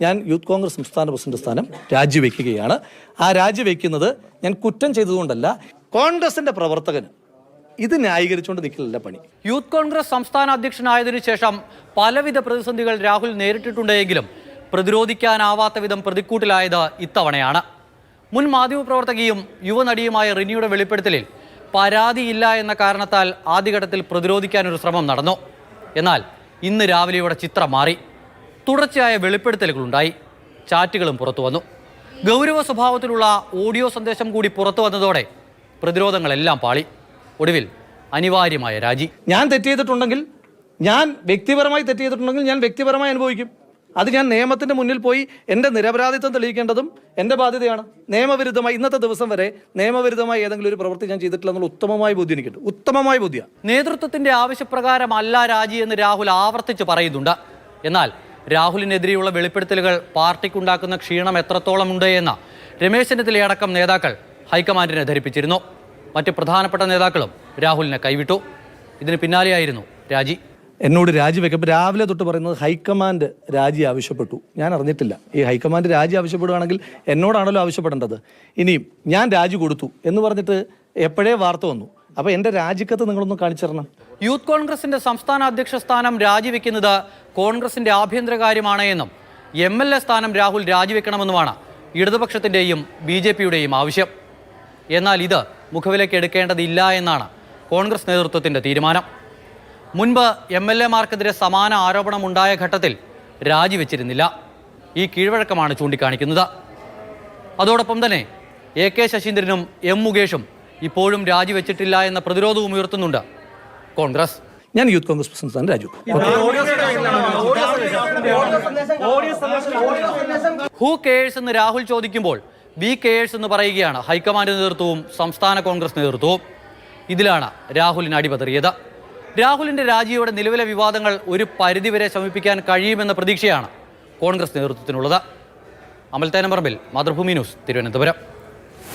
ഞാൻ യൂത്ത് കോൺഗ്രസ് സംസ്ഥാന പ്രസിഡന്റ് സ്ഥാനം രാജിവെക്കുകയാണ്. ആ രാജിവെക്കുന്നത് ഞാൻ കുറ്റം ചെയ്തതുകൊണ്ടല്ല, കോൺഗ്രസിന്റെ പ്രവർത്തകന് ഇത് ന്യായീകരിച്ചുകൊണ്ട് നിൽക്കലല്ല പണി. യൂത്ത് കോൺഗ്രസ് സംസ്ഥാന അധ്യക്ഷനായതിനു ശേഷം പലവിധ പ്രതിസന്ധികൾ രാഹുൽ നേരിട്ടിട്ടുണ്ടെങ്കിലും പ്രതിരോധിക്കാനാവാത്ത വിധം പ്രതിക്കൂട്ടിലായത് ഇത്തവണയാണ്. മുൻ മാധ്യമപ്രവർത്തകയും യുവനടിയുമായ റിനിയുടെ വെളിപ്പെടുത്തലിൽ പരാതിയില്ല എന്ന കാരണത്താൽ ആദ്യഘട്ടത്തിൽ പ്രതിരോധിക്കാനൊരു ശ്രമം നടന്നു. എന്നാൽ ഇന്ന് രാവിലെയോടെ ചിത്രം മാറി. തുടർച്ചയായ വെളിപ്പെടുത്തലുകളുണ്ടായി, ചാറ്റുകളും പുറത്തു വന്നു. ഗൗരവ സ്വഭാവത്തിലുള്ള ഓഡിയോ സന്ദേശം കൂടി പുറത്തു വന്നതോടെ പ്രതിരോധങ്ങളെല്ലാം പാളി. ഒടുവിൽ അനിവാര്യമായ രാജി. ഞാൻ തെറ്റ് ചെയ്തിട്ടുണ്ടെങ്കിൽ, ഞാൻ വ്യക്തിപരമായി തെറ്റ് ചെയ്തിട്ടുണ്ടെങ്കിൽ ഞാൻ വ്യക്തിപരമായി അനുഭവിക്കും. അത് ഞാൻ നിയമത്തിൻ്റെ മുന്നിൽ പോയി എൻ്റെ നിരപരാധിത്വം തെളിയിക്കേണ്ടതും എൻ്റെ ബാധ്യതയാണ്. നിയമവിരുദ്ധമായി ഇന്നത്തെ ദിവസം വരെ നിയമവിരുദ്ധമായി ഏതെങ്കിലും ഒരു പ്രവൃത്തി ഞാൻ ചെയ്തിട്ടില്ല എന്നുള്ള ഉത്തമമായ ബോധ്യം എനിക്കുണ്ട്. ഉത്തമമായ ബോധ്യമാണ്. നേതൃത്വത്തിന്റെ ആവശ്യപ്രകാരമല്ല രാജി എന്ന് രാഹുൽ ആവർത്തിച്ച് പറയുന്നുണ്ട്. എന്നാൽ രാഹുലിനെതിരെയുള്ള വെളിപ്പെടുത്തലുകൾ പാർട്ടിക്കുണ്ടാക്കുന്ന ക്ഷീണം എത്രത്തോളം ഉണ്ട് എന്ന രമേശ് ചെന്നിത്തല അടക്കം നേതാക്കൾ ഹൈക്കമാൻഡിനെ ധരിപ്പിച്ചിരുന്നു. മറ്റ് പ്രധാനപ്പെട്ട നേതാക്കളും രാഹുലിനെ കൈവിട്ടു. ഇതിന് പിന്നാലെയായിരുന്നു രാജി. എന്നോട് രാജിവെക്കുമ്പോൾ രാവിലെ തൊട്ട് പറയുന്നത് ഹൈക്കമാൻഡ് രാജി ആവശ്യപ്പെട്ടു. ഞാൻ അറിഞ്ഞിട്ടില്ല. ഈ ഹൈക്കമാൻഡ് രാജി ആവശ്യപ്പെടുകയാണെങ്കിൽ എന്നോടാണല്ലോ ആവശ്യപ്പെടേണ്ടത്. ഇനിയും ഞാൻ രാജി കൊടുത്തു എന്ന് പറഞ്ഞിട്ട് എപ്പോഴേ വാർത്ത വന്നു. അപ്പോൾ എൻ്റെ രാജിക്കത്ത് നിങ്ങളൊന്ന് കാണിച്ചു തരണം. യൂത്ത് കോൺഗ്രസിന്റെ സംസ്ഥാന അധ്യക്ഷ സ്ഥാനം രാജിവെക്കുന്നത് കോൺഗ്രസിന്റെ ആഭ്യന്തര കാര്യമാണ് എന്നും MLA സ്ഥാനം രാഹുൽ രാജിവെക്കണമെന്നുമാണ് ഇടതുപക്ഷത്തിൻ്റെയും BJPയുടെയും ആവശ്യം. എന്നാൽ ഇത് മുഖവിലേക്ക് എടുക്കേണ്ടതില്ല എന്നാണ് കോൺഗ്രസ് നേതൃത്വത്തിൻ്റെ തീരുമാനം. മുൻപ് MLA-മാർക്കെതിരെ സമാന ആരോപണമുണ്ടായ ഘട്ടത്തിൽ രാജിവെച്ചിരുന്നില്ല. ഈ കീഴ്വഴക്കമാണ് ചൂണ്ടിക്കാണിക്കുന്നത്. അതോടൊപ്പം തന്നെ AK ശശീന്ദ്രനും M മുകേഷും ഇപ്പോഴും രാജിവെച്ചിട്ടില്ല എന്ന പ്രതിരോധവും ഉയർത്തുന്നുണ്ട് കോൺഗ്രസ്. ഞാൻ youth Congress president Raju. Who cares എന്ന് രാഹുൽ ചോദിക്കുമ്പോൾ വി കെയേഴ്സ് എന്ന് പറയുകയാണ് ഹൈക്കമാൻഡ് നേതൃത്വവും സംസ്ഥാന കോൺഗ്രസ് നേതൃത്വവും. ഇതിലാണ് രാഹുലിന് അടിപതറിയത്. രാഹുലിന്റെ രാജിയോടെ നിലവിലെ വിവാദങ്ങൾ ഒരു പരിധിവരെ ശമിപ്പിക്കാൻ കഴിയുമെന്ന പ്രതീക്ഷയാണ് കോൺഗ്രസ് നേതൃത്വത്തിനുള്ളത്. അമൽ തേനമ്പറമ്പിൽ, മാതൃഭൂമി ന്യൂസ്, തിരുവനന്തപുരം.